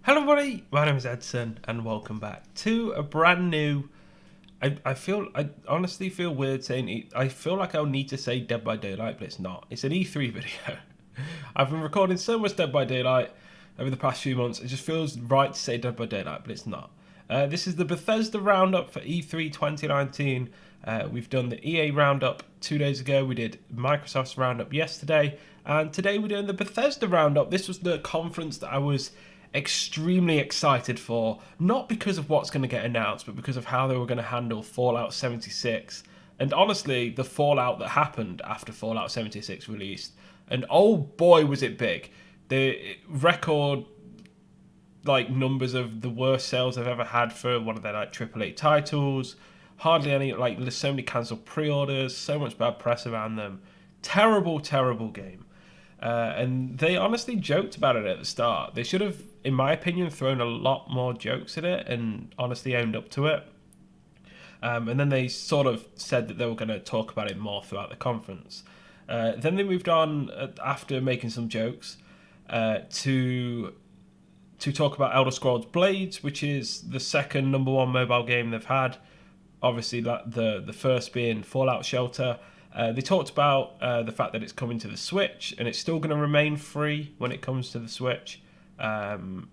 Hello everybody, my name is Edson and welcome back to a brand new... I honestly feel weird saying I feel like I'll need to say Dead by Daylight, but it's not. It's an E3 video. I've been recording so much Dead by Daylight over the past few months, it just feels right to say Dead by Daylight, but it's not. This is the Bethesda Roundup for E3 2019. We've done the EA Roundup 2 days ago, we did Microsoft's Roundup yesterday, and today we're doing the Bethesda Roundup. This was the conference that I was extremely excited for, not because of what's going to get announced, but because of how they were going to handle Fallout 76, and honestly, the fallout that happened after Fallout 76 released. And oh boy, was it big. The record numbers of the worst sales they've ever had for one of their AAA titles. Hardly any, there's so many cancelled pre-orders, so much bad press around them. Terrible game. And they honestly joked about it at the start. They should have, in my opinion, thrown a lot more jokes at it and honestly owned up to it. And then they sort of said that they were going to talk about it more throughout the conference. Then they moved on, after making some jokes, to talk about Elder Scrolls Blades, which is the second #1 mobile game they've had. Obviously, the first being Fallout Shelter. They talked about the fact that it's coming to the Switch and it's still going to remain free when it comes to the Switch, and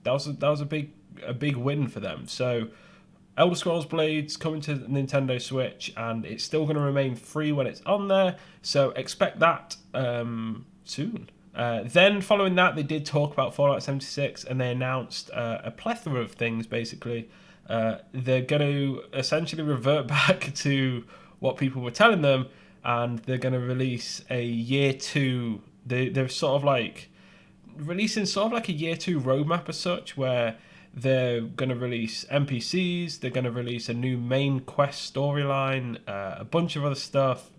that was a big win for them. So, Elder Scrolls Blades coming to the Nintendo Switch, and it's still going to remain free when it's on there. So expect that soon. Then following that, they did talk about Fallout 76, and they announced a plethora of things. Basically, they're going to essentially revert back to what people were telling them, and they're going to release a year 2. They're sort of releasing sort of a year 2 roadmap as such, where they're going to release NPCs, they're going to release a new main quest storyline, a bunch of other stuff,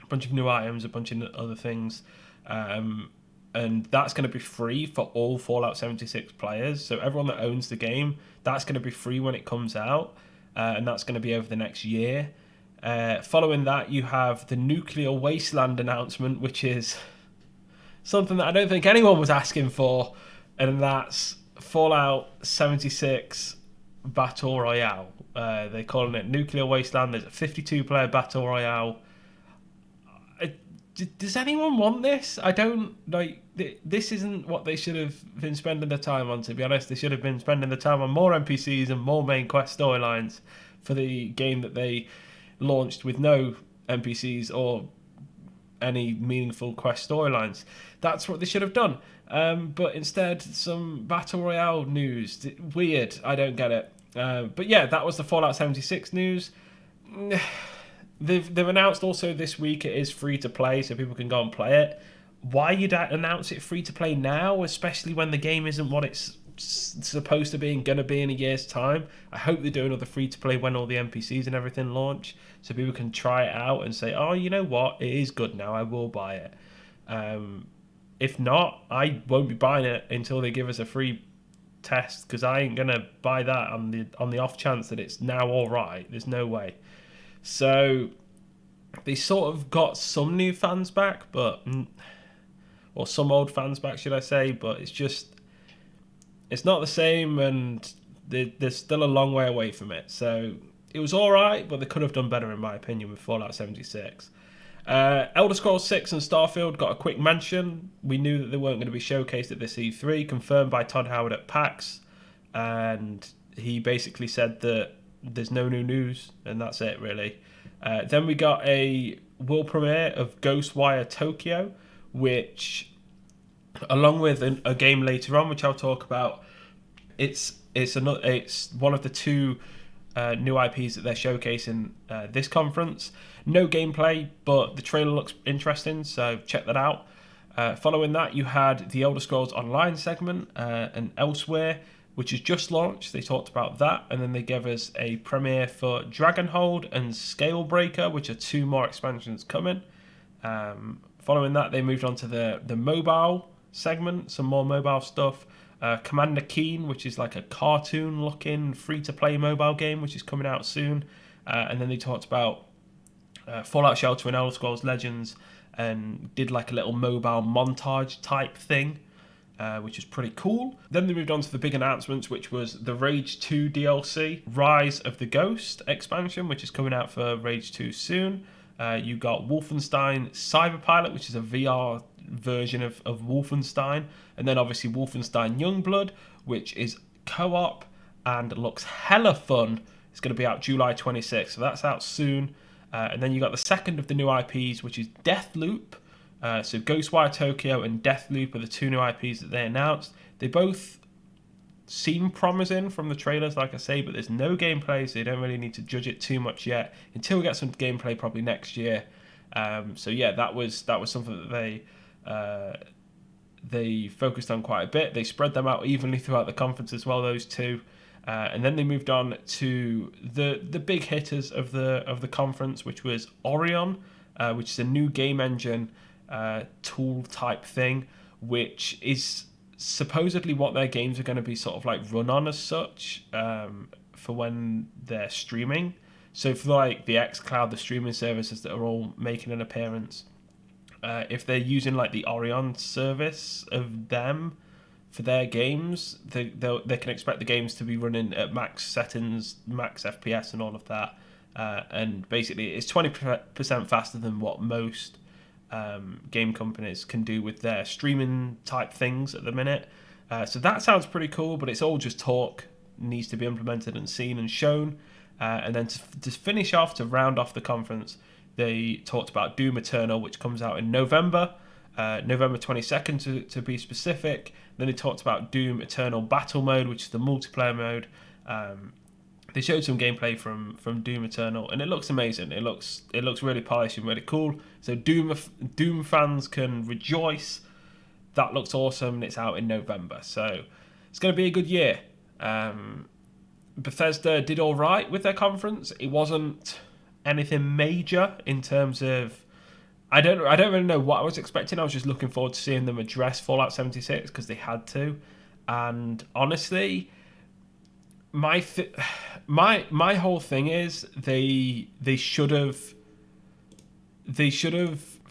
a bunch of new items, a bunch of other things, and that's going to be free for all Fallout 76 players. So everyone that owns the game, that's going to be free when it comes out, and that's going to be over the next year. Following that, you have the Nuclear Wasteland announcement, which is something that I don't think anyone was asking for, and that's Fallout 76 Battle Royale. They're calling it Nuclear Wasteland. There's a 52-player Battle Royale. Does anyone want this? I don't this isn't what they should have been spending their time on, to be honest. They should have been spending the time on more NPCs and more main quest storylines for the game that they launched with no NPCs or any meaningful quest storylines. That's what they should have done. But instead, some Battle Royale news. Weird. I don't get it. But yeah, that was the Fallout 76 news. They've announced also this week it is free to play, so people can go and play it. Why you'd announce it free to play now, especially when the game isn't what it's supposed to be and going to be in a year's time? I hope they do another free to play when all the NPCs and everything launch, so people can try it out and say, oh, you know what, it is good now, I will buy it. If not, I won't be buying it until they give us a free test, because I ain't going to buy that on the off chance that it's now all right. There's no way. So they sort of got some new fans back, or some old fans back, should I say, but it's not the same, and they're still a long way away from it. So it was all right, but they could have done better, in my opinion, with Fallout 76. Elder Scrolls 6 and Starfield got a quick mention. We knew that they weren't going to be showcased at this E3, confirmed by Todd Howard at PAX, and he basically said that there's no new news, and that's it, really. Then we got a world premiere of Ghostwire Tokyo, which, along with a game later on, which I'll talk about, it's one of the two new IPs that they're showcasing this conference. No gameplay, but the trailer looks interesting, so check that out. Following that, you had the Elder Scrolls Online segment and Elsewhere, which has just launched. They talked about that, and then they gave us a premiere for Dragonhold and Scalebreaker, which are two more expansions coming. Following that, they moved on to the mobile segment, some more mobile stuff. Commander Keen, which is like a cartoon-looking free-to-play mobile game, which is coming out soon. And then they talked about Fallout Shelter and Elder Scrolls Legends, and did like a little mobile montage type thing. which is pretty cool. Then they moved on to the big announcements, which was the Rage 2 DLC, Rise of the Ghost expansion, which is coming out for Rage 2 soon. You got Wolfenstein Cyberpilot, which is a VR version of Wolfenstein. And then obviously Wolfenstein Youngblood, which is co-op and looks hella fun. It's going to be out July 26th, so that's out soon. And then you got the second of the new IPs, which is Deathloop. So Ghostwire Tokyo and Deathloop are the two new IPs that they announced. They both seem promising from the trailers, like I say, but there's no gameplay, so you don't really need to judge it too much yet until we get some gameplay probably next year. So yeah, that was something that they focused on quite a bit. They spread them out evenly throughout the conference as well, those two. And then they moved on to the big hitters of the conference, which was Orion, which is a new game engine tool type thing, which is supposedly what their games are going to be sort of like run on as such, for when they're streaming. So for like the xCloud, the streaming services that are all making an appearance, if they're using like the Orion service of them for their games, they can expect the games to be running at max settings, max FPS and all of that. And basically it's 20% faster than what most game companies can do with their streaming type things at the minute. So that sounds pretty cool, but it's all just talk. Needs to be implemented and seen and shown. And then to finish off, to round off the conference, they talked about Doom Eternal, which comes out in November 22nd to be specific. Then they talked about Doom Eternal Battle Mode, which is the multiplayer mode. They showed some gameplay from Doom Eternal, and it looks amazing. It looks really polished and really cool. So Doom fans can rejoice. That looks awesome, and it's out in November. So it's going to be a good year. Bethesda did all right with their conference. It wasn't anything major in terms of... I don't really know what I was expecting. I was just looking forward to seeing them address Fallout 76 because they had to. And honestly, my whole thing is they should have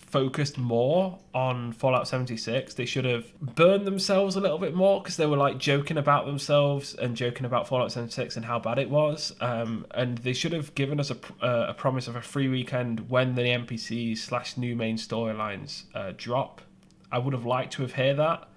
focused more on Fallout 76. They should have burned themselves a little bit more, because they were like joking about themselves and joking about Fallout 76 and how bad it was. And they should have given us a promise of a free weekend when the NPCs / new main storylines drop. I would have liked to have heard that.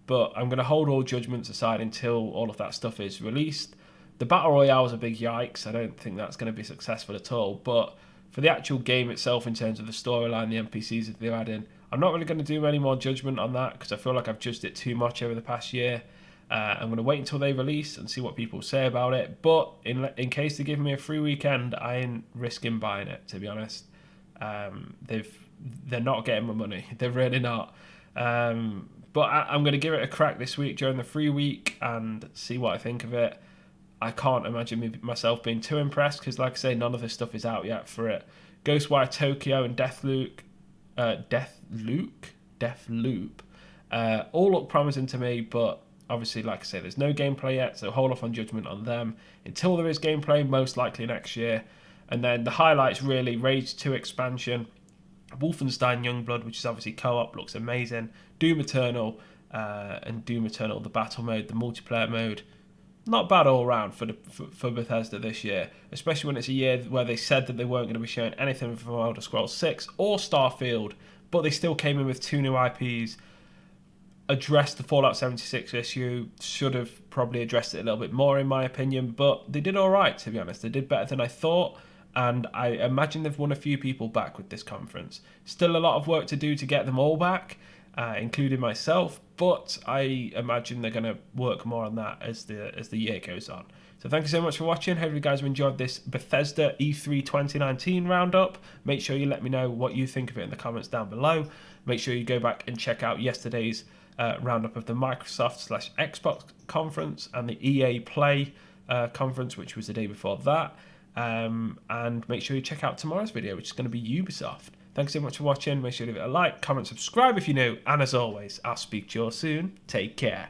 But I'm going to hold all judgments aside until all of that stuff is released. The Battle Royale was a big yikes. I don't think that's going to be successful at all. But for the actual game itself, in terms of the storyline, the NPCs that they've added, I'm not really going to do any more judgment on that, because I feel like I've judged it too much over the past year. I'm going to wait until they release and see what people say about it. But in case they give me a free weekend, I ain't risking buying it, to be honest. They're not getting my money. They're really not. But I'm going to give it a crack this week during the free week and see what I think of it. I can't imagine myself being too impressed, because, like I say, none of this stuff is out yet for it. Ghostwire Tokyo and Deathloop, all look promising to me, but obviously, like I say, there's no gameplay yet, so hold off on judgment on them until there is gameplay, most likely next year. And then the highlights, really: Rage 2 expansion, Wolfenstein Youngblood, which is obviously co-op, looks amazing, Doom Eternal, and Doom Eternal, the battle mode, the multiplayer mode. Not bad all round for Bethesda this year, especially when it's a year where they said that they weren't going to be showing anything from Elder Scrolls 6 or Starfield, but they still came in with two new IPs, addressed the Fallout 76 issue, should have probably addressed it a little bit more in my opinion, but they did all right, to be honest. They did better than I thought, and I imagine they've won a few people back with this conference. Still a lot of work to do to get them all back, including myself, but I imagine they're going to work more on that as the year goes on. So thank you so much for watching. Hope you guys have enjoyed this Bethesda E3 2019 roundup. Make sure you let me know what you think of it in the comments down below. Make sure you go back and check out yesterday's roundup of the Microsoft / Xbox conference and the EA Play conference, which was the day before that. And make sure you check out tomorrow's video, which is going to be Ubisoft. Thanks so much for watching. Make sure to leave it a like, comment, subscribe if you're new. And as always, I'll speak to you all soon. Take care.